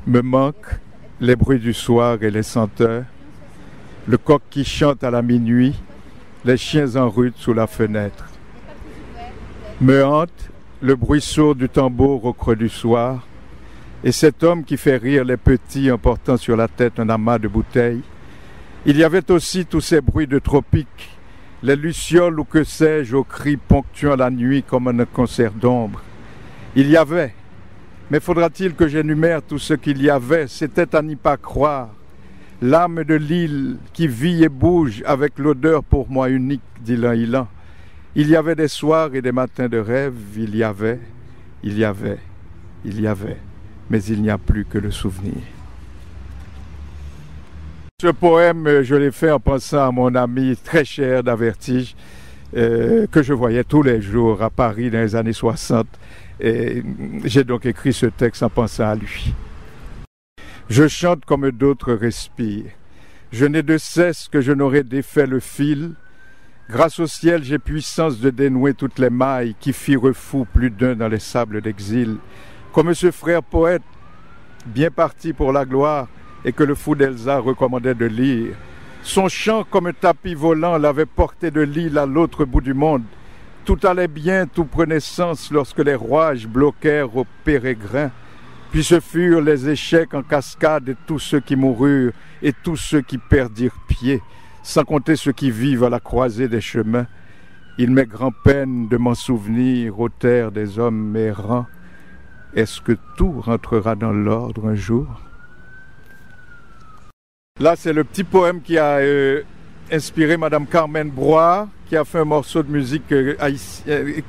Me manquent les bruits du soir et les senteurs, le coq qui chante à la minuit, les chiens en rut sous la fenêtre. Me hante le bruit sourd du tambour au creux du soir, et cet homme qui fait rire les petits en portant sur la tête un amas de bouteilles. Il y avait aussi tous ces bruits de tropique, les lucioles ou que sais-je aux cris ponctuant la nuit comme un concert d'ombre. Il y avait, mais faudra-t-il que j'énumère tout ce qu'il y avait? C'était à n'y pas croire. L'âme de l'île qui vit et bouge avec l'odeur pour moi unique d'Ilan Ilan. Il y avait des soirs et des matins de rêve, il y avait, mais il n'y a plus que le souvenir. Ce poème, je l'ai fait en pensant à mon ami très cher d'Avertige, que je voyais tous les jours à Paris dans les années 60. Et j'ai donc écrit ce texte en pensant à lui. Je chante comme d'autres respirent. Je n'ai de cesse que je n'aurais défait le fil. Grâce au ciel, j'ai puissance de dénouer toutes les mailles qui firent fou plus d'un dans les sables d'exil. Comme ce frère poète, bien parti pour la gloire, et que le fou d'Elsa recommandait de lire. Son chant comme un tapis volant l'avait porté de l'île à l'autre bout du monde. Tout allait bien, tout prenait sens lorsque les rouages bloquèrent aux pérégrins. Puis ce furent les échecs en cascade et tous ceux qui moururent et tous ceux qui perdirent pied, sans compter ceux qui vivent à la croisée des chemins. Il m'est grand-peine de m'en souvenir aux terres des hommes errants. Est-ce que tout rentrera dans l'ordre un jour? Là, c'est le petit poème qui a inspiré Madame Carmen Broir, qui a fait un morceau de musique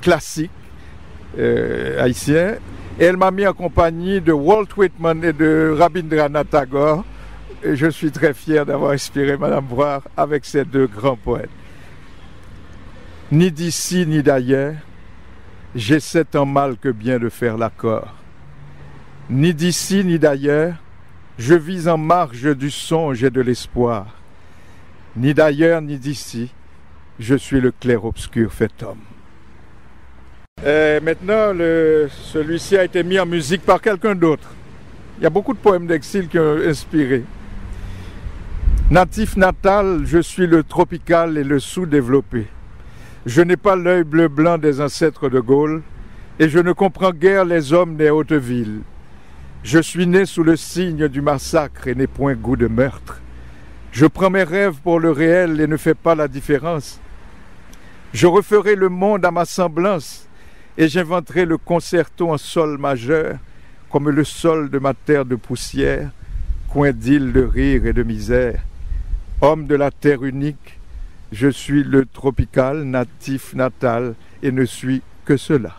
classique haïtien. Et elle m'a mis en compagnie de Walt Whitman et de Rabindranath Tagore. Et je suis très fier d'avoir inspiré Madame Broir avec ces deux grands poètes. Ni d'ici ni d'ailleurs, j'essaie tant mal que bien de faire l'accord. Ni d'ici ni d'ailleurs, je vis en marge du songe et de l'espoir. Ni d'ailleurs ni d'ici, je suis le clair-obscur fait homme. Et maintenant, celui-ci a été mis en musique par quelqu'un d'autre. Il y a beaucoup de poèmes d'exil qui ont inspiré. Natif natal, je suis le tropical et le sous-développé. Je n'ai pas l'œil bleu-blanc des ancêtres de Gaulle et je ne comprends guère les hommes des hautes villes. Je suis né sous le signe du massacre et n'ai point goût de meurtre. Je prends mes rêves pour le réel et ne fais pas la différence. Je referai le monde à ma semblance et j'inventerai le concerto en sol majeur comme le sol de ma terre de poussière, coin d'île de rire et de misère. Homme de la terre unique, je suis le tropical, natif, natal et ne suis que cela.